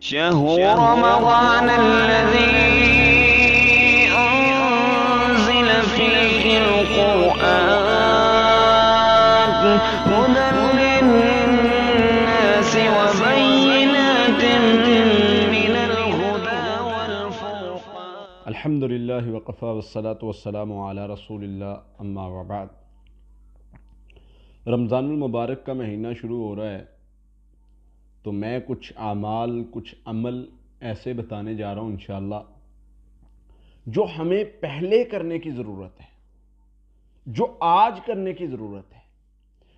شهر رمضان الذي أنزل فيه القرآن هدى للناس وبينات من الهدى والفرقان. الحمد للہ وقفا والصلاة والسلام علی رسول اللہ اما وبعد. رمضان المبارک کا مہینہ شروع ہو رہا ہے تو میں کچھ اعمال کچھ عمل ایسے بتانے جا رہا ہوں انشاءاللہ جو ہمیں پہلے کرنے کی ضرورت ہے، جو آج کرنے کی ضرورت ہے،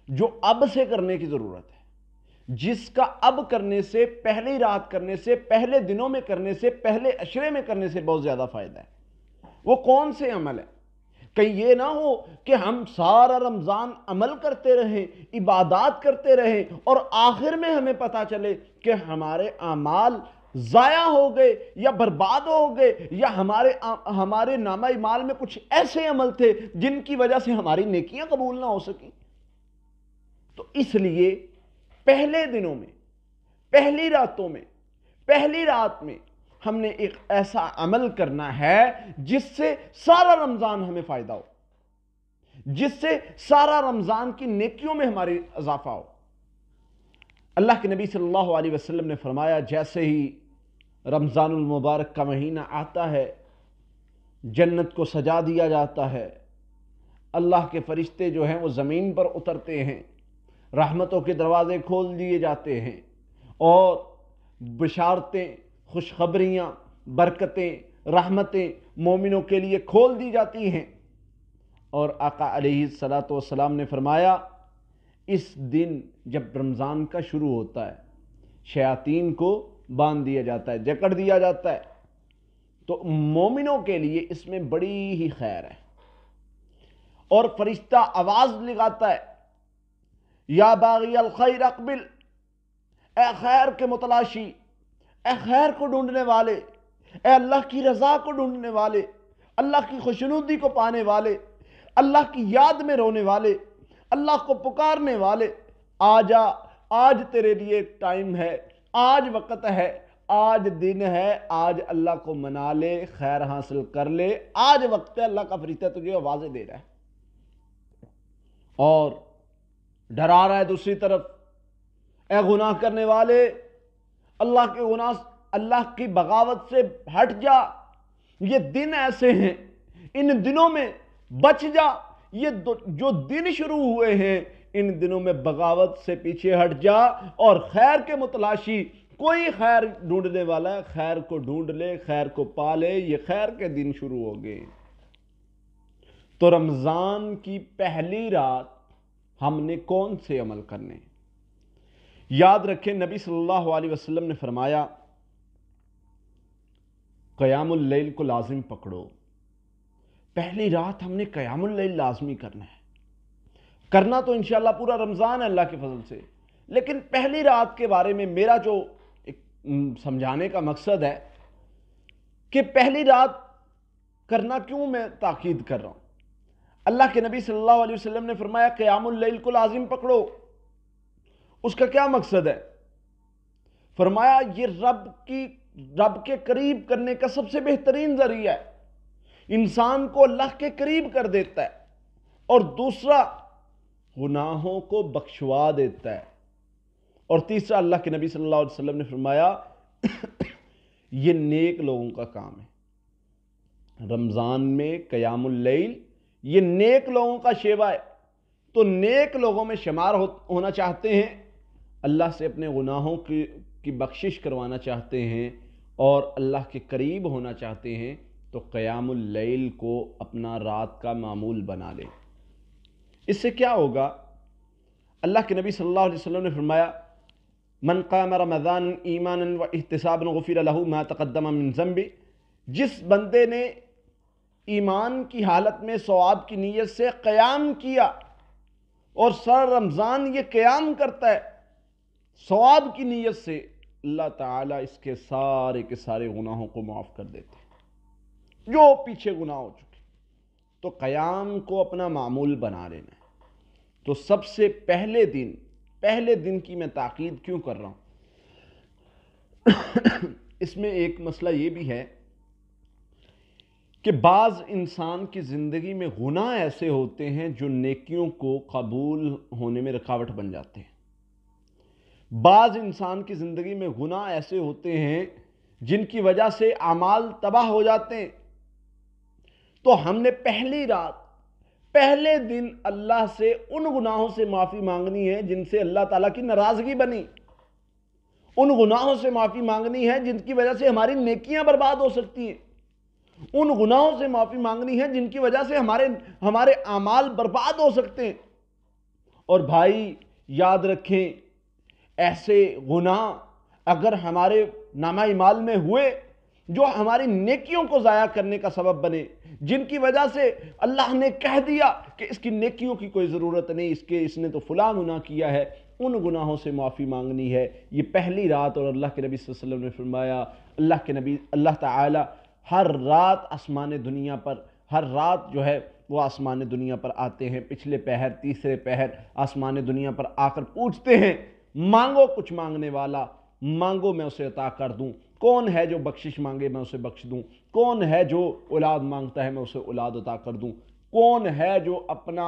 جو اب سے کرنے کی ضرورت ہے، جس کا اب کرنے سے، پہلی رات کرنے سے، پہلے دنوں میں کرنے سے، پہلے عشرے میں کرنے سے بہت زیادہ فائدہ ہے. وہ کون سے عمل ہے؟ کہیں یہ نہ ہو کہ ہم سارا رمضان عمل کرتے رہیں، عبادات کرتے رہیں اور آخر میں ہمیں پتہ چلے کہ ہمارے اعمال ضائع ہو گئے یا برباد ہو گئے، یا ہمارے نامہ اعمال میں کچھ ایسے عمل تھے جن کی وجہ سے ہماری نیکیاں قبول نہ ہو سکیں. تو اس لیے پہلے دنوں میں، پہلی راتوں میں، پہلی رات میں ہم نے ایک ایسا عمل کرنا ہے جس سے سارا رمضان ہمیں فائدہ ہو، جس سے سارا رمضان کی نیکیوں میں ہماری اضافہ ہو. اللہ کے نبی صلی اللہ علیہ وسلم نے فرمایا جیسے ہی رمضان المبارک کا مہینہ آتا ہے جنت کو سجا دیا جاتا ہے، اللہ کے فرشتے جو ہیں وہ زمین پر اترتے ہیں، رحمتوں کے دروازے کھول دیے جاتے ہیں اور بشارتیں، خوشخبریاں، برکتیں، رحمتیں مومنوں کے لیے کھول دی جاتی ہیں. اور آقا علیہ السلام نے فرمایا اس دن جب رمضان کا شروع ہوتا ہے شیاطین کو باندھ دیا جاتا ہے، جکڑ دیا جاتا ہے. تو مومنوں کے لیے اس میں بڑی ہی خیر ہے اور فرشتہ آواز لگاتا ہے یا باغی الخیر اقبل، اے خیر کے متلاشی، اے خیر کو ڈھونڈنے والے، اے اللہ کی رضا کو ڈھونڈنے والے، اللہ کی خوشنودی کو پانے والے، اللہ کی یاد میں رونے والے، اللہ کو پکارنے والے، آجا، آج تیرے لیے ٹائم ہے، آج وقت ہے، آج دن ہے، آج اللہ کو منا لے، خیر حاصل کر لے، آج وقت ہے. اللہ کا فرشتہ تجھے آوازیں دے رہا ہے اور ڈرا رہا ہے دوسری طرف، اے گناہ کرنے والے، اللہ کے گناہ، اللہ کی بغاوت سے ہٹ جا، یہ دن ایسے ہیں، ان دنوں میں بچ جا، یہ جو دن شروع ہوئے ہیں ان دنوں میں بغاوت سے پیچھے ہٹ جا اور خیر کے متلاشی، کوئی خیر ڈھونڈنے والا ہے خیر کو ڈھونڈ لے، خیر کو پا لے، یہ خیر کے دن شروع ہو گئے. تو رمضان کی پہلی رات ہم نے کون سے عمل کرنے؟ یاد رکھیں نبی صلی اللہ علیہ وسلم نے فرمایا قیام اللیل کو لازم پکڑو. پہلی رات ہم نے قیام اللیل لازمی کرنا ہے. کرنا تو انشاءاللہ پورا رمضان ہے اللہ کے فضل سے، لیکن پہلی رات کے بارے میں میرا جو سمجھانے کا مقصد ہے کہ پہلی رات کرنا کیوں میں تاکید کر رہا ہوں. اللہ کے نبی صلی اللہ علیہ وسلم نے فرمایا قیام اللیل کو لازم پکڑو. اس کا کیا مقصد ہے؟ فرمایا یہ رب کے قریب کرنے کا سب سے بہترین ذریعہ ہے، انسان کو اللہ کے قریب کر دیتا ہے، اور دوسرا گناہوں کو بخشوا دیتا ہے، اور تیسرا اللہ کے نبی صلی اللہ علیہ وسلم نے فرمایا یہ نیک لوگوں کا کام ہے. رمضان میں قیام اللیل یہ نیک لوگوں کا شیوا ہے. تو نیک لوگوں میں شمار ہونا چاہتے ہیں، اللہ سے اپنے گناہوں کی بخشش کروانا چاہتے ہیں اور اللہ کے قریب ہونا چاہتے ہیں تو قیام اللیل کو اپنا رات کا معمول بنا لیں. اس سے کیا ہوگا؟ اللہ کے نبی صلی اللہ علیہ وسلم نے فرمایا من قام رمضان ایمانا و احتسابا غفر له ما تقدم من ذنبه. جس بندے نے ایمان کی حالت میں ثواب کی نیت سے قیام کیا، اور سارا رمضان یہ قیام کرتا ہے ثواب کی نیت سے، اللہ تعالیٰ اس کے سارے گناہوں کو معاف کر دیتے ہیں جو پیچھے گناہ ہو چکے. تو قیام کو اپنا معمول بنا لینا ہے. تو سب سے پہلے دن کی میں تاکید کیوں کر رہا ہوں؟ اس میں ایک مسئلہ یہ بھی ہے کہ بعض انسان کی زندگی میں گناہ ایسے ہوتے ہیں جو نیکیوں کو قبول ہونے میں رکاوٹ بن جاتے ہیں. بعض انسان کی زندگی میں گناہ ایسے ہوتے ہیں جن کی وجہ سے اعمال تباہ ہو جاتے ہیں. تو ہم نے پہلی رات پہلے دن اللہ سے ان گناہوں سے معافی مانگنی ہے جن سے اللہ تعالیٰ کی ناراضگی بنی. ان گناہوں سے معافی مانگنی ہے جن کی وجہ سے ہماری نیکیاں برباد ہو سکتی ہیں. ان گناہوں سے معافی مانگنی ہے جن کی وجہ سے ہمارے اعمال برباد ہو سکتے ہیں. اور بھائی یاد رکھیں، ایسے گناہ اگر ہمارے نامہ اعمال میں ہوئے جو ہماری نیکیوں کو ضائع کرنے کا سبب بنے، جن کی وجہ سے اللہ نے کہہ دیا کہ اس کی نیکیوں کی کوئی ضرورت نہیں، اس نے تو فلاں گناہ کیا ہے، ان گناہوں سے معافی مانگنی ہے. یہ پہلی رات. اور اللہ کے نبی صلی اللہ علیہ وسلم نے فرمایا، اللہ تعالی ہر رات آسمان دنیا پر، ہر رات جو ہے وہ آسمان دنیا پر آتے ہیں. پچھلے پہر، تیسرے پہر آسمان دنیا پر آ کر پوچھتے ہیں، مانگو کچھ مانگنے والا، مانگو میں اسے عطا کر دوں. کون ہے جو بخشش مانگے میں اسے بخش دوں؟ کون ہے جو اولاد مانگتا ہے میں اسے اولاد عطا کر دوں؟ کون ہے جو اپنا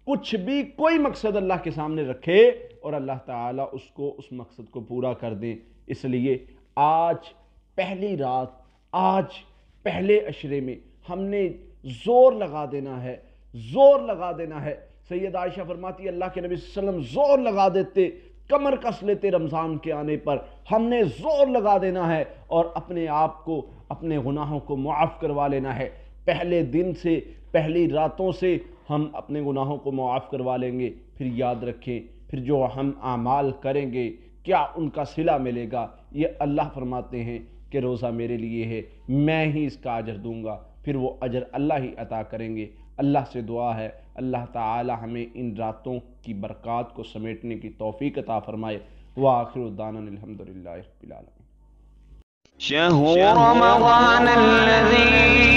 کچھ بھی کوئی مقصد اللہ کے سامنے رکھے اور اللہ تعالیٰ اس کو اس مقصد کو پورا کر دیں؟ اس لیے آج پہلی رات، آج پہلے عشرے میں ہم نے زور لگا دینا ہے، زور لگا دینا ہے. سید عائشہ فرماتی ہے اللہ کے نبی صلی اللہ علیہ وسلم زور لگا دیتے، کمر کس لیتے رمضان کے آنے پر. ہم نے زور لگا دینا ہے اور اپنے آپ کو، اپنے گناہوں کو معاف کروا لینا ہے. پہلے دن سے، پہلی راتوں سے ہم اپنے گناہوں کو معاف کروا لیں گے. پھر یاد رکھیں، پھر جو ہم اعمال کریں گے کیا ان کا صلہ ملے گا؟ یہ اللہ فرماتے ہیں کہ روزہ میرے لیے ہے، میں ہی اس کا اجر دوں گا. پھر وہ اجر اللہ ہی عطا کریں گے. اللہ سے دعا ہے اللہ تعالی ہمیں ان راتوں کی برکات کو سمیٹنے کی توفیق عطا فرمائے. وآخر دعوانا الحمدللہ رب العالمین. شهر رمضان الذي